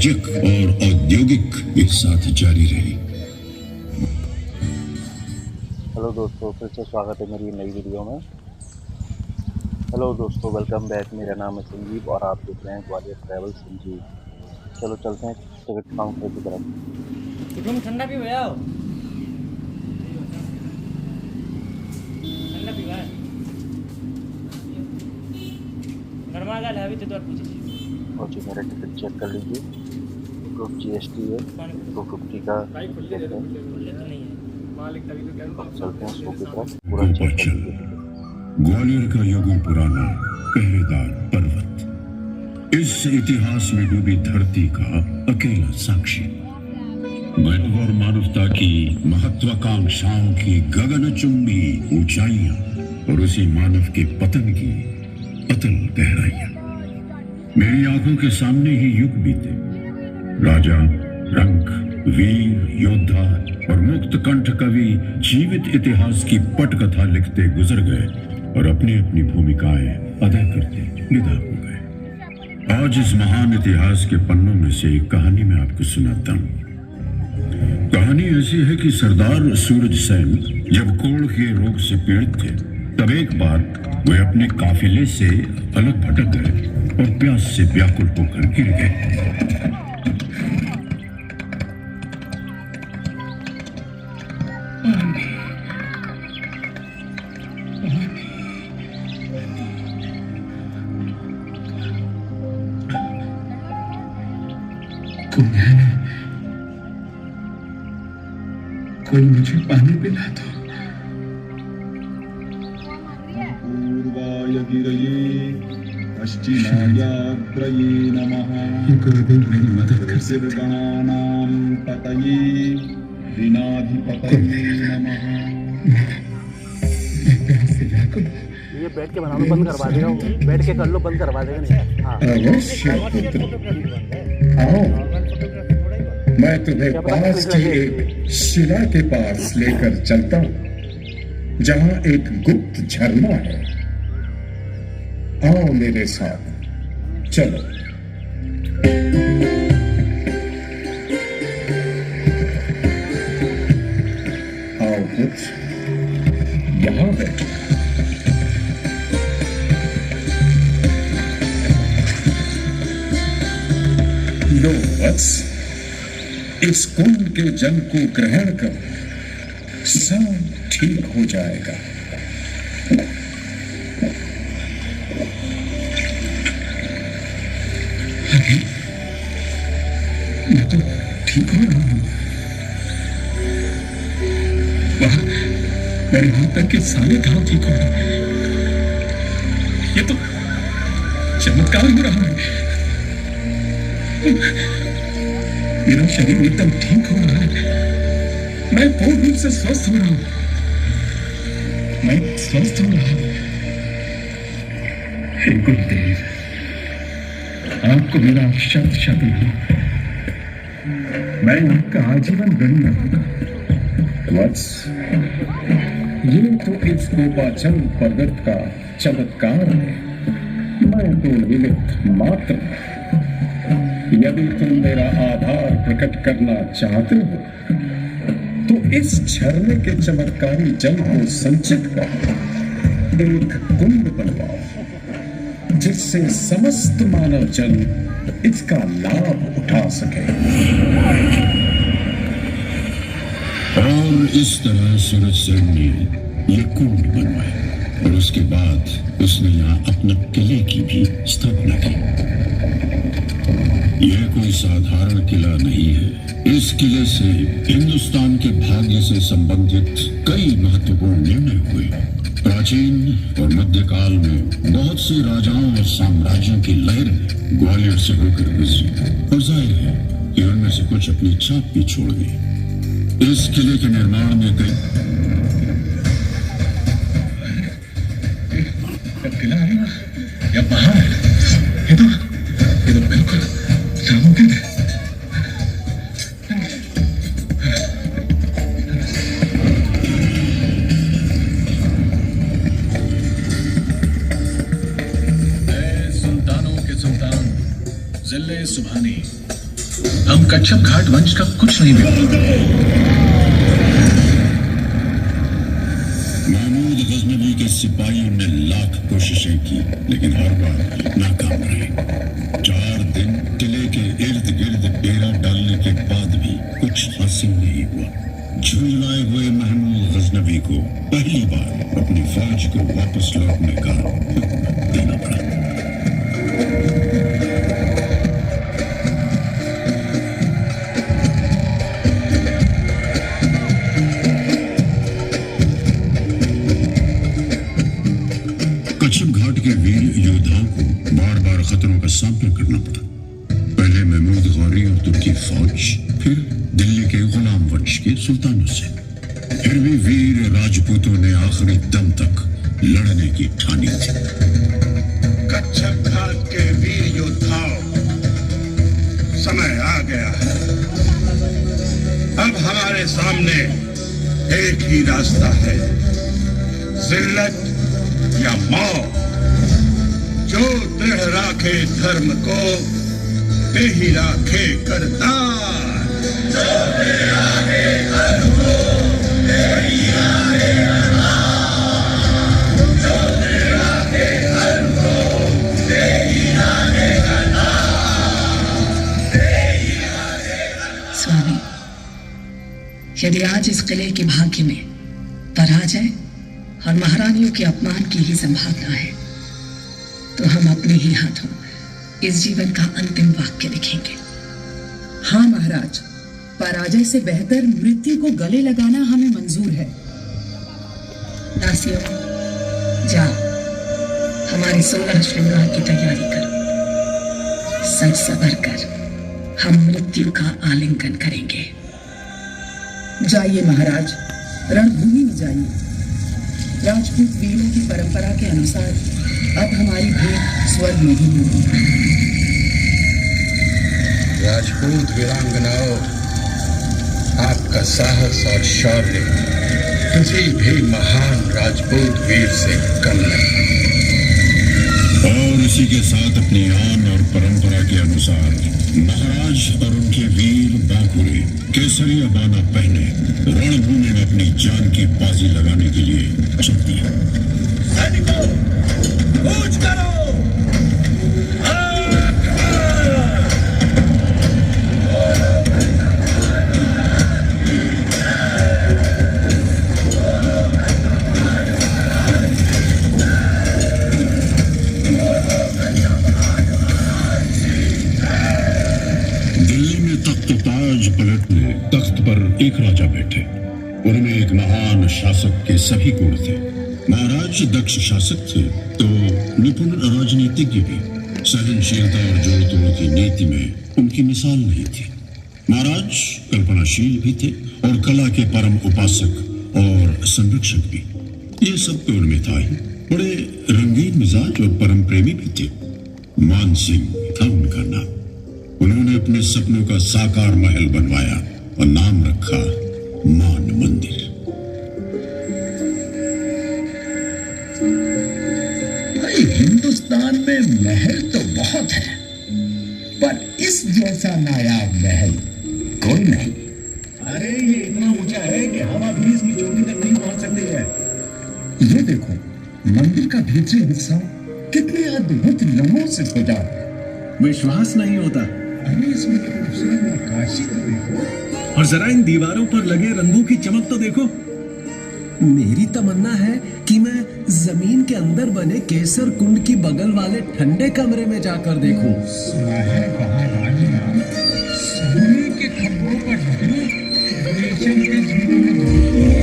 वाणिज्यिक और औद्योगिक एक साथ जारी रही। हेलो दोस्तों, फिर से स्वागत है मेरी नई वीडियो में। हेलो दोस्तों, वेलकम बैक। मेरा नाम है संजीव और आप देख रहे हैं ग्वालियर ट्रैवल संजीव। चलो चलते हैं टिकट काउंटर की तरफ। ठंडा भी भैया ठंडा पीवा है गरमा गया है अभी तो दौड़ पीछे और जी मेरा टिकट चेक कर लीजिए। ग्रुप जीएसटी है 250 का टिकट है। तो नहीं है मालिक तभी तो क्या चलते हैं शो की तरफ। पूरा चेक कर लीजिए टिकट। ग्वालियर का युगों पुराना पहरेदार पर्वत, इस इतिहास में डूबी धरती का अकेला साक्षी, मानव और मानवता की महत्वाकांक्षाओं की गगनचुंबी ऊंचाइयां और उसी मानव के पतन की अतल गहराइयां। मेरी आंखों के सामने ही युग बीते। राजा, रंक, वीर, योद्धा और मुक्त कंठ कवि जीवित इतिहास की पटकथा लिखते गुजर गए और अपनी अपनी भूमिकाएं अदा करते निधन हो गए। आज इस महान इतिहास के पन्नों में से एक कहानी मैं आपको सुनाता हूं। कहानी ऐसी है कि सरदार सूरज सेन जब कोढ़ के रोग से पीड़ित थे, तब एक बार वे अपने काफिले से अलग भटक गए और प्यास से व्याकुल होकर गिर गए। कोई मुझे पानी पिला दो। पूर्वाय गिरये पश्चिमायाग्रये नमः। गुरुदेव मेरी मदद कर सकते। ऋषिर्गणानां पतये विनाधिपतये नमः। ये बैठ के बनाना बंद करवा देगा, बैठ के कर लो, बंद करवा देगा नहीं। हाँ अवश्य आओ, मैं तुम्हें पास की एक शिला के पास लेकर चलता हूं, जहां एक गुप्त झरना है। आओ मेरे साथ, चलो। आओ कुछ यहां बैठो। लो वत्स, इस कुंड के जल को ग्रहण करो, सब ठीक हो जाएगा। अरे मैं तो ठीक हो रहा हूं। वाह, मेरे हाथ तक के सारे घाव ठीक हो रहे हैं। ये तो चमत्कार हो रहा है। मेरा शरीर एकदम ठीक हो रहा है। मैं पूर्ण रूप से स्वस्थ हो रहा हूं। मैं स्वस्थ हो रहा हूं। हे गुरुदेव, आपको मेरा शत शत नमन। मैं आपका आजीवन ऋणी रहूंगा। वत्स, ये तो इस गोपाचल पर्वत का चमत्कार है। मैं तो निमित्त मात्र। यदि तुम मेरा आभार प्रकट करना चाहते हो, तो इस झरने के चमत्कारी जल को संचित कर एक कुंड बनवाओ, जिससे समस्त मानव जन इसका लाभ उठा सके। और इस तरह सूरज सेन ने ये कुंड बनवाया और उसके बाद उसने यहाँ अपने किले की भी स्थापना की। यह कोई साधारण किला नहीं है। इस किले से हिंदुस्तान के भाग्य से संबंधित कई महत्वपूर्ण निर्णय हुए। प्राचीन और मध्यकाल में बहुत से राजाओं और साम्राज्यों की लहरें ग्वालियर से होकर गुजरी और जाहिर है कि उनमें से कुछ अपनी छाप भी छोड़ गई। इस किले के निर्माण में कई किला है या पहाड़ है? ये तो बिल्कुल नामुमकिन है। सुल्तानों के सुल्तान जिले सुभानी हम कच्छप घाट वंश का कुछ नहीं बिगाड़े। महमूद गजनवी के सिपाहियों ने लाख कोशिशें की, लेकिन हर बार नाकाम रहे। 4 दिन किले के इर्द गिर्द डेरा डालने के बाद भी कुछ हासिल नहीं हुआ। झुंझलाए हुए महमूद गजनवी को पहली बार अपनी फौज को वापस लौटने का हुक्म देना पड़ा। कच्छप घाट के वीर योद्धाओं को बार बार खतरों का सामना करना पड़ा। पहले महमूद गौरी और तुर्की फौज, फिर दिल्ली के गुलाम वंश के सुल्तानों से। फिर भी वीर राजपूतों ने आखिरी दम तक लड़ने की ठानी थी। कच्छप घाट के वीर योद्धाओं, समय आ गया है। अब हमारे सामने एक ही रास्ता है, जिल्लत या मौत। जो दृढ़ राखे धर्म को, ते ही राखे करतार। जो दृढ़ राखे धर्म को, ते ही राखे करतार। जो दृढ़ राखे धर्म को, ते ही राखे करतार। स्वामी, यदि आज इस किले के भाग्य में पराजय और महारानियों के अपमान की ही संभावना है, तो हम अपने ही हाथों इस जीवन का अंतिम वाक्य लिखेंगे। हाँ महाराज, पराजय से बेहतर मृत्यु को गले लगाना हमें मंजूर है। दासियों, जाओ हमारे 16 श्रृंगार की तैयारी करो। सज सवर कर हम मृत्यु का आलिंगन करेंगे। जाइए महाराज, रणभूमि में जाइए। राजपूत वीरों की परंपरा के अनुसार अब हमारी भेंट स्वर्ग में ही होगी। राजपूत वीरांगनाओं, आपका साहस और शौर्य किसी भी महान राजपूत वीर से कम नहीं। और इसी के साथ अपनी आन और परंपरा के अनुसार महाराज और उनके वीर बांकुरे केसरिया बाना पहने रणभूमि में अपनी जान की बाजी लगाने के लिए चल दिए। सैनिकों, कूच करो। दिल्ली में तख्त ताज पलटने तख्त पर एक राजा बैठे। उनमें एक महान शासक के सभी गुण थे। महाराज दक्ष शासक थे तो निपुण राजनीतिज्ञ भी। सहनशीलता और जोड़ तोड़ की नीति में उनकी मिसाल नहीं थी। महाराज कल्पनाशील भी थे और कला के परम उपासक और संरक्षक भी। ये सब तो उनमें था ही। बड़े रंगीन मिजाज और परम प्रेमी भी थे। मान सिंह था उनका नाम। उन्होंने अपने सपनों का साकार महल बनवाया और नाम रखा मान मंदिर। भाई, हिंदुस्तान में महल तो बहुत है, पर इस जैसा नायाब महल कोई नहीं। अरे ये इतना ऊंचा है कि हम अभी इसकी चोटी तक नहीं पहुंच सकते हैं। ये देखो, मंदिर का भीतरी हिस्सा कितने अद्भुत रंगों से सजा है। विश्वास नहीं होता। अरे इसमें खूबसूरत नक्काशी तो देखो, और जरा इन दीवारों पर लगे रंगों की चमक तो देखो। मेरी तमन्ना है कि मैं जमीन के अंदर बने केसर कुंड की बगल वाले ठंडे कमरे में जाकर देखूं। सुना है वहां रानियां सोने के खंभों पर ढकी रेशम के झूले में।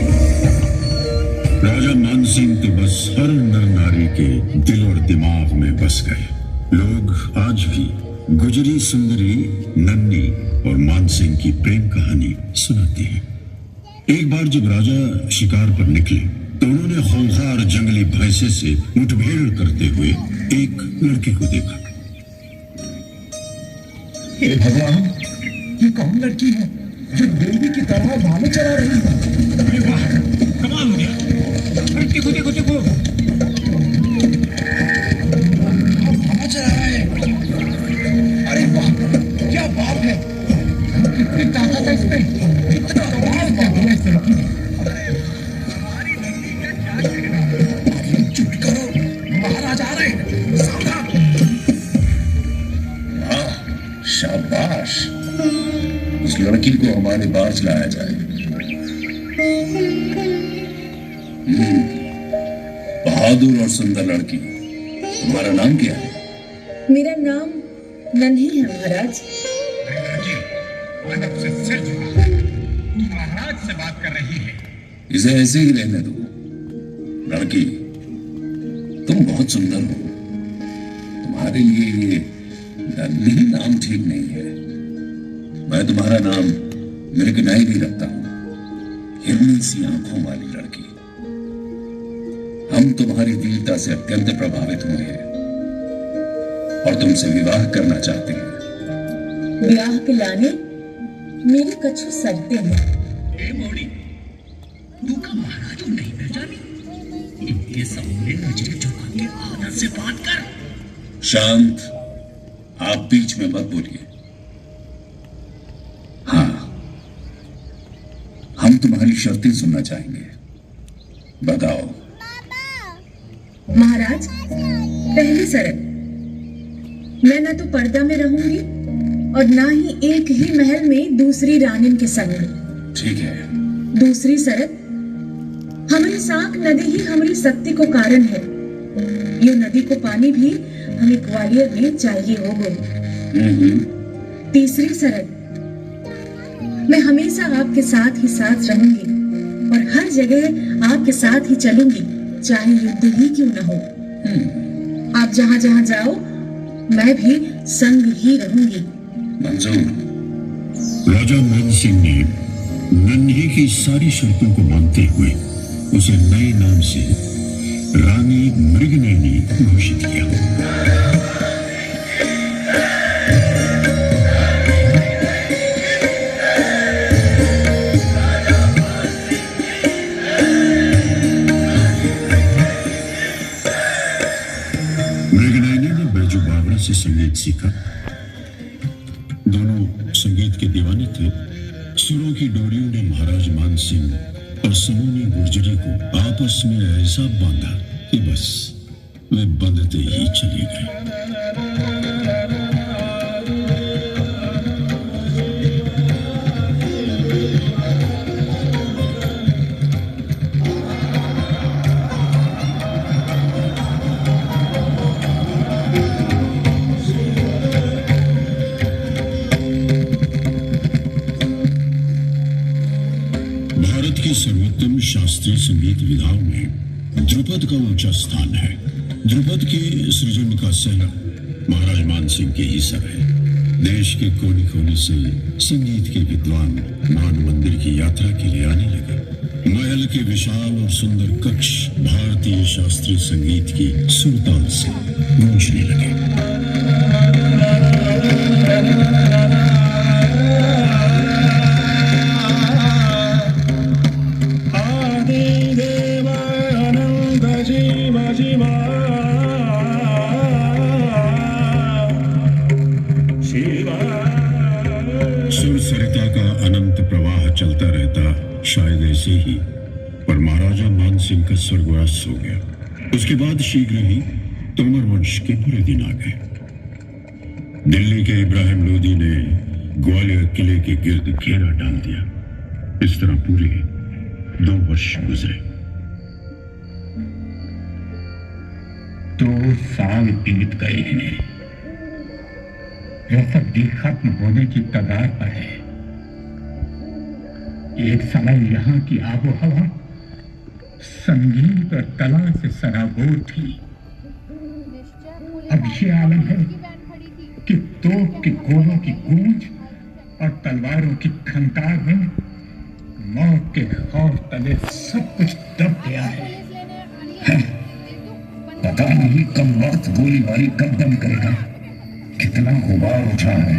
राजा मानसिंह तो बस हर नर नारी के दिल और दिमाग में बस गए। लोग आज भी गुजरी सुंदरी नन्नी और मानसिंह की प्रेम कहानी सुनाते हैं। एक बार जब राजा शिकार पर निकले तो उन्होंने खूंखार जंगली भैंसे से मुठभेड़ करते हुए एक लड़की को देखा। हे भगवान, ये कौन लड़की है जो देवी की तरह भाले चला रही है? अरे वाह, कमाल हो गया। देखो देखो देखो, भाला चला रहा है। अरे वाह, क्या बात है। कितनी ताकत है इसमें, कितना कमाल कर दिया इस लड़की ने। चुप करो, महाराज आ रहे हैं, सावधान। वाह, शाबाश। उस लड़की को हमारे पास लाया जाए। बहादुर और सुंदर लड़की, तुम्हारा नाम क्या है? मेरा नाम नन्ही है महाराज। अदब से सिर झुका, तुम महाराज से बात कर रही है। इसे ऐसे ही रहने दो। लड़की, तुम बहुत सुंदर हो, तुम्हारे लिए ये नन्ही नाम ठीक नहीं है। मैं तुम्हारा नाम मृगनयनी भी रखता हूं, हिरनी सी आंखों वाली लड़की। हम तुम्हारी वीरता से अत्यंत प्रभावित हुए हैं और तुमसे विवाह करना चाहते हैं। ब्याह के लाने मेरी कछु शर्तें हैं। ए मोड़ी, तू का महाराज को नहीं पहचानी? इनके सामने नजर झुका के आदर से बात कर। शांत, आप बीच में मत बोलिए। हाँ, हम तुम्हारी शर्तें सुनना चाहेंगे, बताओ। महाराज, पहली शर्त, मैं ना तो पर्दा में रहूंगी और ना ही एक ही महल में दूसरी रानी के संग। ठीक है। दूसरी शर्त, हमारी साख नदी ही हमारी शक्ति को कारण है। यो नदी को पानी भी हमें ग्वालियर में चाहिए होगा। तीसरी शर्त, मैं हमेशा आपके साथ ही साथ रहूंगी और हर जगह आपके साथ ही चलूंगी, चाहे युद्ध ही क्यों न हो। आप जहां जहां जाओ, मैं भी संग ही रहूंगी। मंजूर। राजा मान सिंह ने नन्ही की सारी शर्तों को मानते हुए उसे नए नाम से रानी मृगनयनी घोषित किया। से संगीत सीखा। दोनों संगीत के दीवाने थे। सुरों की डोरियों ने महाराज मान सिंह और समूनी गुर्जरी को आपस में ऐसा बांधा कि बस वे बंधते ही चले गए। सर्वोत्तम शास्त्रीय संगीत विधाओं में ध्रुपद का ऊंचा स्थान है। ध्रुपद के सृजन का सहरा महाराज मान सिंह के ही सर है। देश के कोने कोने से संगीत के विद्वान मान मंदिर की यात्रा के लिए आने लगे। महल के विशाल और सुंदर कक्ष भारतीय शास्त्रीय संगीत की सुरताल से गूंजने लगे। सुरसरिता का अनंत प्रवाह चलता रहता, शायद ऐसे ही, पर महाराजा मान सिंह का स्वर्गवास हो गया। उसके बाद शीघ्र ही तोमर वंश के बुरे दिन आ गए। दिल्ली के इब्राहिम लोदी ने ग्वालियर किले के गिर्द घेरा डाल दिया। इस तरह पूरे 2 वर्ष गुजरे। 2 साल बीत गए हैं। रसद खत्म होने की कगार पर है। एक समय यहाँ की आबो हवा संगीत और कला से सराबोर थी। अब ये आलम है कि तोप के गोलों की गूंज और तलवारों की खनकार में मौत के खौफ तले सब कुछ दब गया है। पता नहीं कब वक्त गोलीबारी कब बंद करेगा। कितना गुबार उठा है।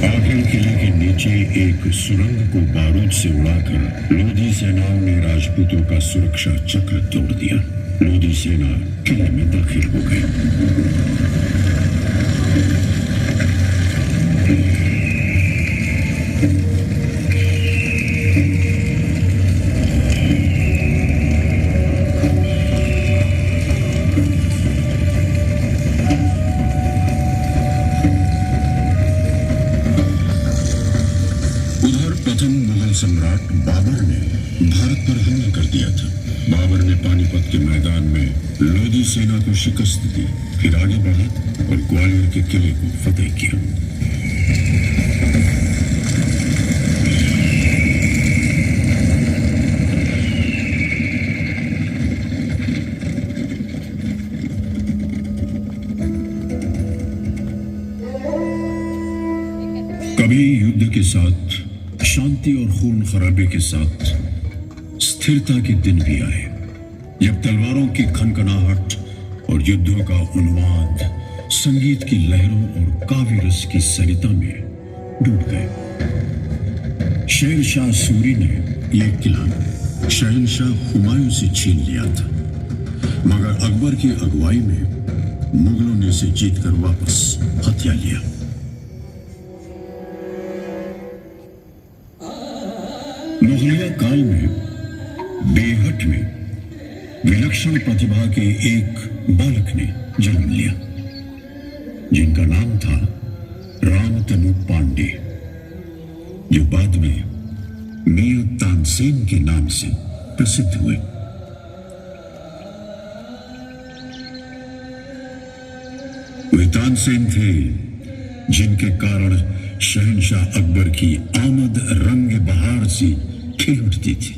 आखिर किले के नीचे एक सुरंग को बारूद से उड़ाकर लोधी सेनाओं ने राजपूतों का सुरक्षा चक्र तोड़ दिया। लोधी सेना किले में दाखिल हो गई। सम्राट बाबर ने भारत पर हमला कर दिया था। बाबर ने पानीपत के मैदान में लोधी सेना को शिकस्त दी, फिर आगे बढ़ा और ग्वालियर के किले को फतेह किया। कभी युद्ध के साथ शांति और खून खराबे के साथ स्थिरता के दिन भी आए, जब तलवारों की खनखनाहट और युद्धों का उन्माद संगीत की लहरों और काव्य रस की सरिता में डूब गए। शेर शाह सूरी ने यह किला शहंशाह हुमायूं से छीन लिया था, मगर अकबर की अगुवाई में मुगलों ने इसे जीतकर वापस हथिया लिया। मुगलिया काल में बेहट में विलक्षण प्रतिभा के एक बालक ने जन्म लिया, जिनका नाम था रामतनु पांडे, जो बाद में मियां तानसेन के नाम से प्रसिद्ध हुए। वे तानसेन थे जिनके कारण शहंशाह अकबर की आमद रंग बहार से खिल उठती थी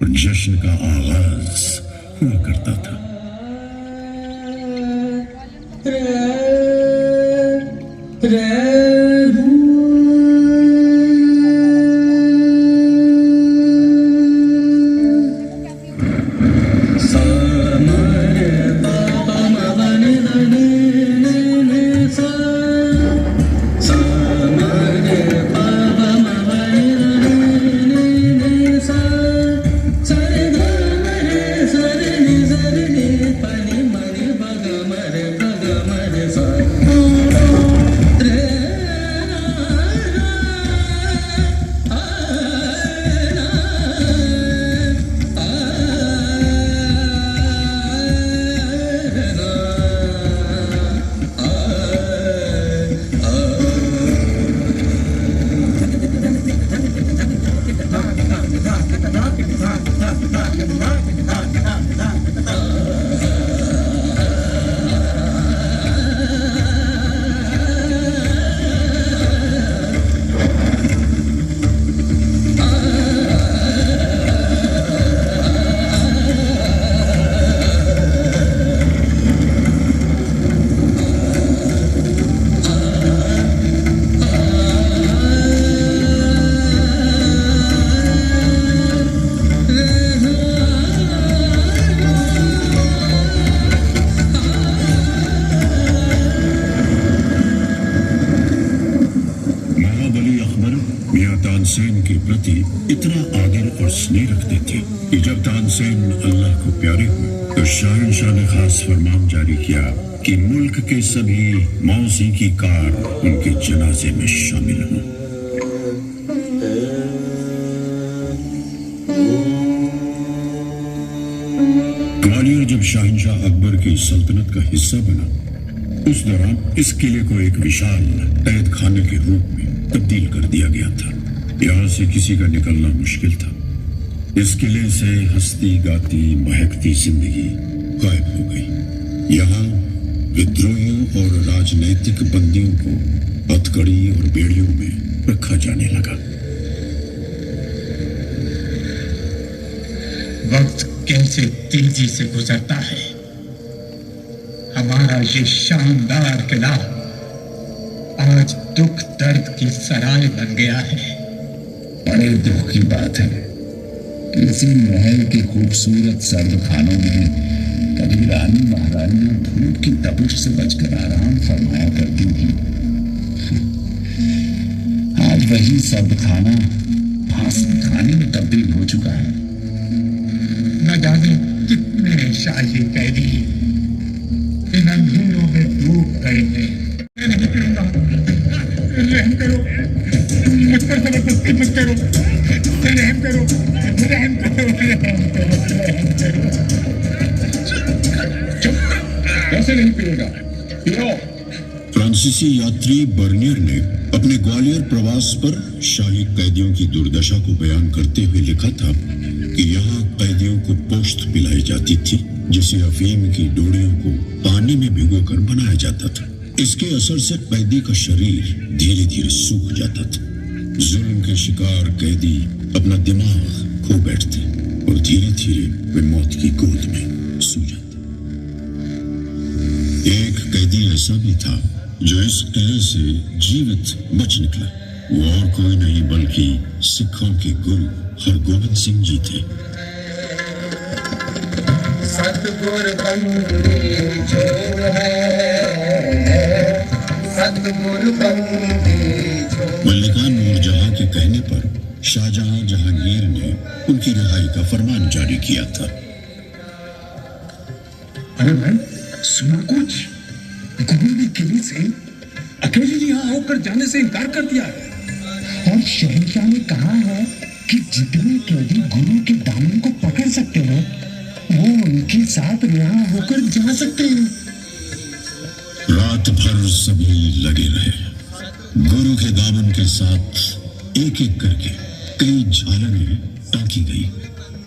और जश्न का आगाज हुआ करता था। तानसेन के प्रति इतना आदर और स्नेह रखते थे कि जब तानसेन अल्लाह को प्यारे हुए तो शहंशाह ने खास फरमान जारी किया कि मुल्क के सभी मौसीकीकार उनके जनाजे में शामिल हों। ग्वालियर जब शहंशाह अकबर की सल्तनत का हिस्सा बना, उस दौरान इस किले को एक विशाल कैद खाने के रूप में तब्दील कर दिया गया था। यहाँ से किसी का निकलना मुश्किल था। इस किले से हंसती गाती महकती जिंदगी गायब हो गई। यहाँ विद्रोहियों और राजनैतिक बंदियों को हथकड़ी और बेड़ियों में रखा जाने लगा। वक्त कैसे तेजी से गुजरता है। हमारा ये शानदार किला आज दुख दर्द की सराय बन गया है। बड़े दुख की बात है कि इसी महल के खूबसूरत सर्व खानों में कभी रानी महारानियां धूप की तपिश से बचकर आराम फरमाया करती थी। आज वही सब खाना फांसी खाने में तब्दील हो चुका है। न जाने कितने शाही कैदी इन अंधेरों में डूब गए हैं। मैं नहीं पीऊंगा, रहम करो, मुझ पर जबरदस्ती मत करो, रहम करो, रहम करो, रहम करो, रहम करो। कैसे नहीं पिएगा? पियो। फ्रांसीसी यात्री बर्नियर ने अपने ग्वालियर प्रवास पर शाही कैदियों की दुर्दशा को बयान करते हुए लिखा था कि यहाँ कैदियों को पोस्त पिलाई जाती थी, जिसे अफीम की डोरियों को पानी में भिगोकर बनाया जाता था। इसके असर से कैदी का शरीर धीरे धीरे सूख जाता था। जुल्म के शिकार कैदी अपना दिमाग खो बैठते और धीरे धीरे वे मौत की गोद में सो जाते। एक कैदी ऐसा भी था जो इस किले से जीवित बच निकला। वो और कोई नहीं बल्कि सिखों के गुरु हरगोबिंद सिंह जी थे। सतगुर बंदी छोड़ है, सतगुर बंदी छोड़। मल्लिका नूरजहां के कहने पर शाहजहां जहांगीर ने उनकी रिहाई का फरमान जारी किया था। अरे भाई सुना कुछ? गुरु ने किले से अकेले यहाँ होकर जाने से इनकार कर दिया है। और शहंशाह ने कहा है कि जितने कैदी गुरु के दामन को पकड़ सकते हैं वो उनके साथ रिहा होकर जा सकते हैं। रात भर सभी लगे रहे। गुरु के दामन के साथ एक एक करके कई झालरें टाँकी गई,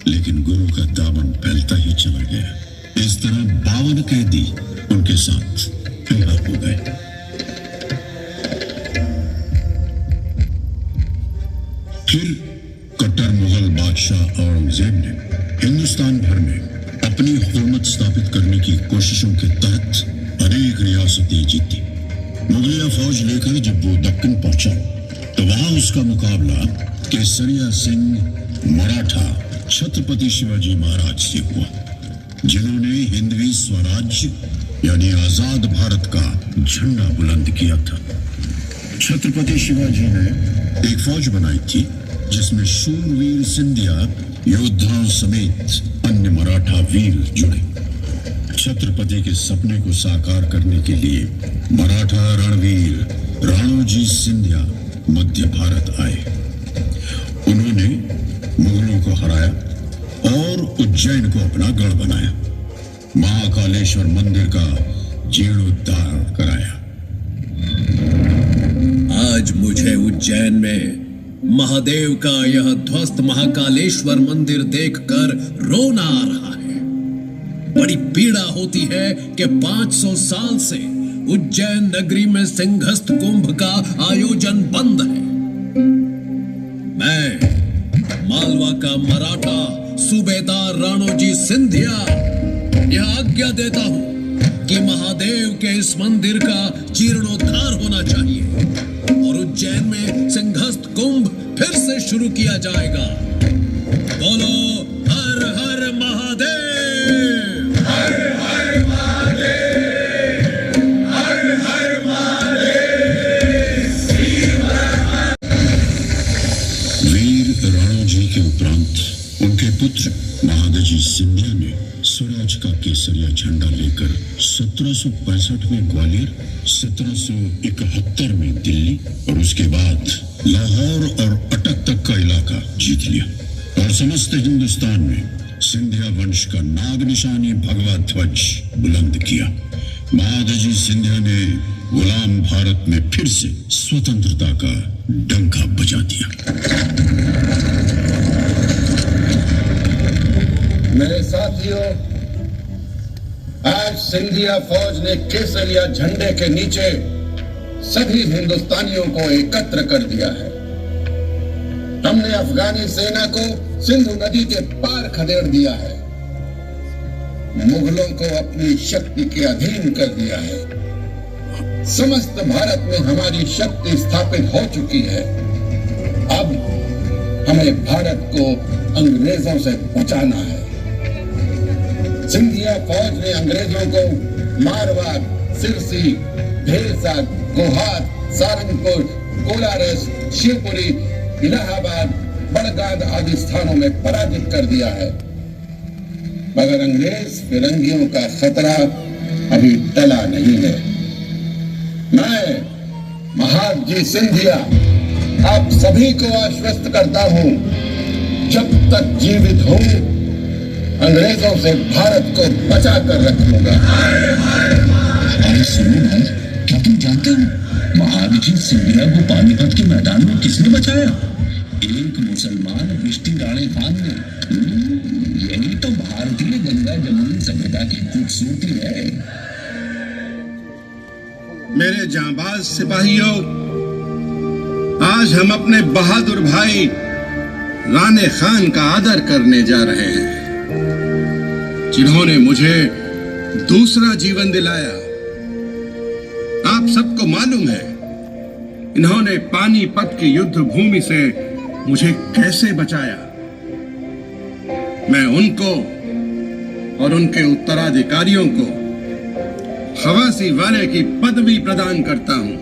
लेकिन गुरु का दामन फैलता ही चला गया। इस तरह 52 कैदी उनके साथ रिहा हो गए। फिर कट्टर मुगल बादशाह औरंगजेब ने हिंदुस्तान भर में अपनी हुकूमत स्थापित करने की कोशिशों के तहत अनेक रियासतें जीती। मुगलिया फौज लेकर जब वो दक्कन पहुंचा तो वहां उसका मुकाबला केसरिया सिंह मराठा छत्रपति शिवाजी महाराज से हुआ, जिन्होंने हिंदवी स्वराज्य यानी आजाद भारत का झंडा बुलंद किया था। छत्रपति शिवाजी ने एक फौज बनाई थी जिसमें शूरवीर सिंधिया योद्धाओं समेत अन्य मराठा वीर जुड़े। छत्रपति के सपने को साकार करने के लिए मराठा रणवीर राणोजी सिंधिया मध्य भारत आए। उन्होंने मुगलों को हराया और उज्जैन को अपना गढ़ बनाया। महाकालेश्वर मंदिर का जीर्णोद्धार कराया। आज मुझे उज्जैन में महादेव का यह ध्वस्त महाकालेश्वर मंदिर देखकर रोना आ रहा है। बड़ी पीड़ा होती है कि 500 साल से उज्जैन नगरी में सिंहस्थ कुंभ का आयोजन बंद है। मैं मालवा का मराठा सूबेदार राणोजी सिंधिया यह आज्ञा देता हूं कि महादेव के इस मंदिर का जीर्णोद्धार होना चाहिए और उज्जैन में सिंहस्थ कुंभ फिर से शुरू किया जाएगा। बोलो हर हर महादेव, हर हर महादेव, हर हर महादेव। वीर राणोजी के उपरांत उनके पुत्र महादजी सिंधिया ने स्वराज का केसरिया झंडा लेकर 1765 में ग्वालियर, 1771 में दिल्ली और उसके बाद लाहौर और अटक तक का इलाका जीत लिया और समस्त हिंदुस्तान में सिंधिया वंश का नाग निशानी भगवा ध्वज बुलंद किया। महादजी सिंधिया ने गुलाम भारत में फिर से स्वतंत्रता का डंका बजा दिया। मेरे साथियों, आज सिंधिया फौज ने केसरिया झंडे के नीचे सभी हिंदुस्तानियों को एकत्र कर दिया है। हमने अफगानी सेना को सिंधु नदी के पार खदेड़ दिया है, मुगलों को अपनी शक्ति के अधीन कर दिया है। समस्त भारत में हमारी शक्ति स्थापित हो चुकी है। अब हमें भारत को अंग्रेजों से बचाना है। सिंधिया फौज ने अंग्रेजों को मारवाड़, सिरसी, भेलसा, गोहार, सारंगपुर, कोलारस, शिवपुरी, इलाहाबाद, बड़गाद आदि स्थानों में पराजित कर दिया है, मगर अंग्रेज फिरंगियों का खतरा अभी टला नहीं है। मैं महादजी सिंधिया आप सभी को आश्वस्त करता हूं, जब तक जीवित हूं अंग्रेजों से भारत को बचा कर रखूंगा। अरे सुनो भाई, क्या तुम जानते हो महादजी सिंधिया को पानीपत के मैदान में किसने बचाया? एक मुसलमान विष्टि राणे खान ने। यही तो भारतीय गंगा जमुनी सभ्यता की खूबसूरती है। मेरे जांबाज सिपाहियों, आज हम अपने बहादुर भाई राणे खान का आदर करने जा रहे हैं, जिन्होंने मुझे दूसरा जीवन दिलाया। आप सबको मालूम है इन्होंने पानीपत की युद्ध भूमि से मुझे कैसे बचाया। मैं उनको और उनके उत्तराधिकारियों को खवासी वाले की पदवी प्रदान करता हूं।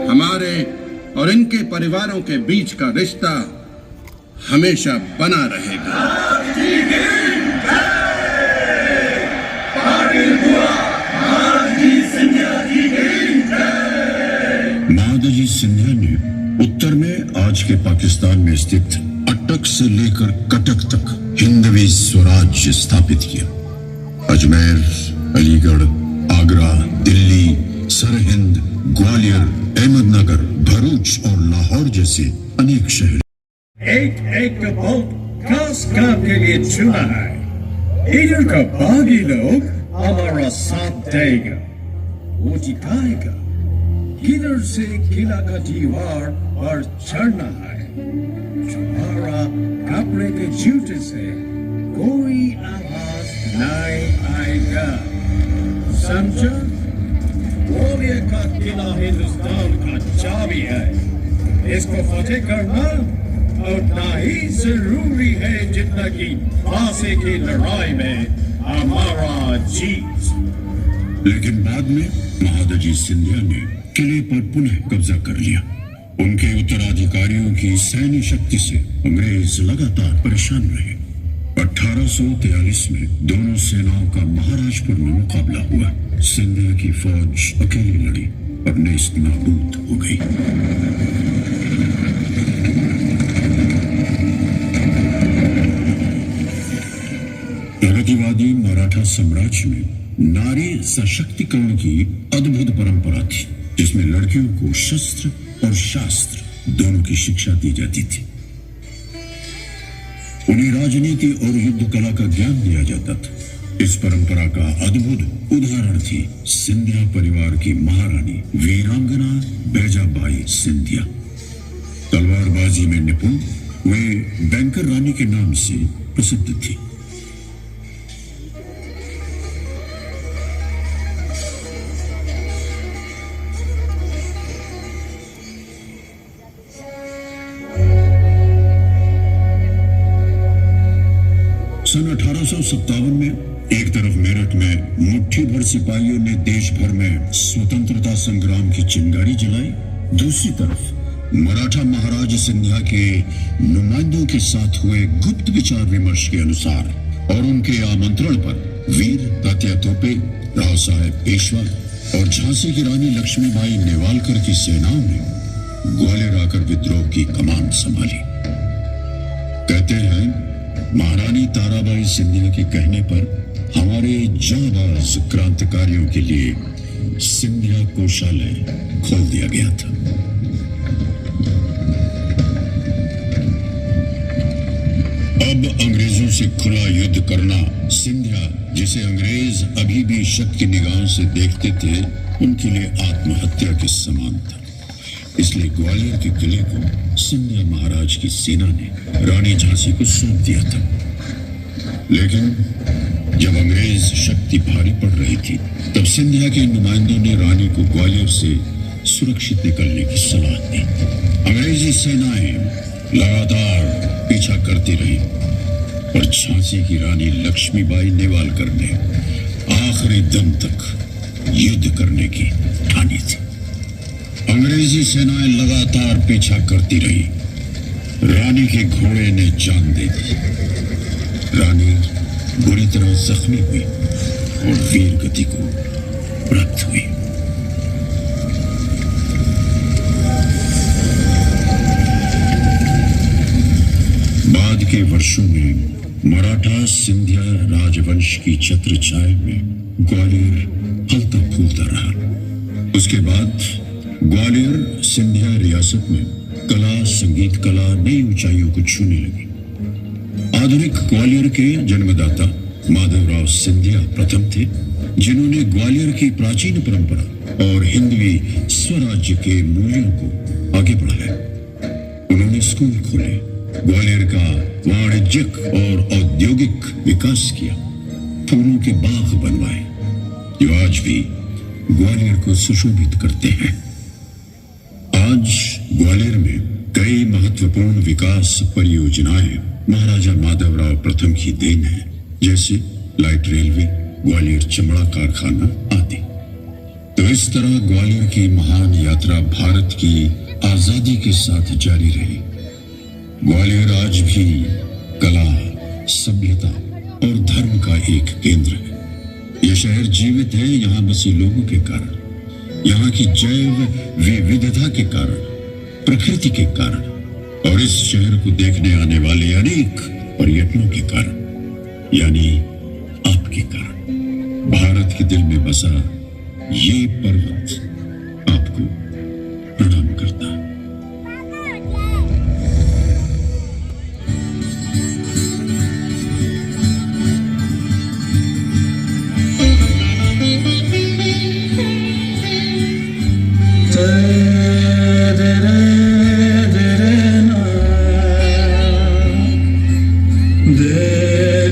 हमारे और इनके परिवारों के बीच का रिश्ता हमेशा बना रहेगा। महादजी सिंधिया ने उत्तर में आज के पाकिस्तान में स्थित अटक से लेकर कटक तक हिंदवी स्वराज्य स्थापित किया। अजमेर, अलीगढ़, आगरा, दिल्ली, सरहिंद, ग्वालियर, अहमदनगर, भरूच और लाहौर जैसे अनेक शहर एक एक बहुत खास काम के लिए चुना है। इधर का बागी लोग हमारा साथ देगा, वो जिताएगा। किधर से किला का दीवार पर चढ़ना है, तुम्हारा कपड़े के जूते से कोई आवाज नहीं आएगा, समझा? ग्वालियर का किला हिंदुस्तान का चाबी है, इसको फतेह करना उतना ही जरूरी है जितना कि फांसी की लड़ाई में हमारा जीत। लेकिन बाद में महादजी सिंधिया ने किले पर पुनः कब्जा कर लिया। उनके उत्तराधिकारियों की सैन्य शक्ति से अंग्रेज लगातार परेशान रहे। 1843 में दोनों सेनाओं का महाराजपुर में मुकाबला हुआ। सिंधिया की फौज अकेली लड़ी और नेस्त नाबूद हो गई। प्रगतिवादी मराठा साम्राज्य में नारी सशक्तिकरण की अद्भुत परंपरा थी, जिसमें लड़कियों को शस्त्र और शास्त्र दोनों की शिक्षा दी जाती थी। उन्हें राजनीति और युद्ध कला का ज्ञान दिया जाता था। इस परंपरा का अद्भुत उदाहरण थी सिंधिया परिवार की महारानी वीरांगना बैजाबाई सिंधिया। तलवारबाजी में निपुण वे बैंकर रानी के नाम से प्रसिद्ध थी। सन 1857 में एक तरफ मेरठ में मुट्ठी भर सिपाहियों ने देश भर में स्वतंत्रता संग्राम की चिंगारी जलाई, दूसरी तरफ मराठा महाराज सिंधिया के नुमाइंदों के साथ हुए गुप्त विचार विमर्श के अनुसार और उनके आमंत्रण पर वीर तात्या तोपे, राव साहेब पेशवा और झांसी की रानी लक्ष्मीबाई नेवालकर की सेनाओं ने ग्वालियर आकर विद्रोह की कमान संभाली। कहते हैं महारानी ताराबाई सिंधिया के कहने पर हमारे जांबाज क्रांतिकारियों के लिए सिंधिया कोषालय खोल दिया गया था। अब अंग्रेजों से खुला युद्ध करना सिंधिया, जिसे अंग्रेज अभी भी शक की निगाहों से देखते थे, उनके लिए आत्महत्या के समान था। इसलिए ग्वालियर के किले को सिंधिया महाराज की सेना ने रानी झांसी को सौंप दिया था। लेकिन जब अंग्रेज शक्ति भारी पड़ रही थी, तब सिंधिया के नुमाइंदों ने रानी को ग्वालियर से सुरक्षित निकलने की सलाह दी। अंग्रेजी सेनाएं लगातार पीछा करती रही और झांसी की रानी लक्ष्मीबाई नेवालकर ने आखिरी दम तक युद्ध करने की ठानी थी। अंग्रेजी सेनाएं लगातार पीछा करती रही। रानी के घोड़े ने जान दे दी। रानी बुरी तरह जख्मी हुई और वीर गति को प्राप्त हुई। बाद के वर्षों में मराठा सिंधिया राजवंश की छत्र छाया में ग्वालियर फलता फूलता रहा। उसके बाद ग्वालियर सिंधिया रियासत में कला संगीत कला नई ऊंचाइयों को छूने लगी। आधुनिक ग्वालियर के जन्मदाता माधवराव सिंधिया प्रथम थे, जिन्होंने ग्वालियर की प्राचीन परंपरा और हिंदवी स्वराज्य के मूल्यों को आगे बढ़ाया। उन्होंने स्कूल खोले, ग्वालियर का वाणिज्यिक और औद्योगिक विकास किया, फूलों के बाग बनवाए जो आज भी ग्वालियर को सुशोभित करते हैं। आज ग्वालियर में कई महत्वपूर्ण विकास परियोजनाएं महाराजा माधवराव प्रथम की देन है, जैसे लाइट रेलवे, ग्वालियर चमड़ा कारखाना आदि। तो इस तरह ग्वालियर की महान यात्रा भारत की आजादी के साथ जारी रही। ग्वालियर आज भी कला, सभ्यता और धर्म का एक केंद्र है। यह शहर जीवित है यहाँ बसे लोगों के कारण, यहाँ की जैव विविधता के कारण, प्रकृति के कारण और इस शहर को देखने आने वाले अनेक पर्यटकों के कारण, यानी आपके कारण। भारत के दिल में बसा ये पर्वत आपको प्रणाम करता है। दे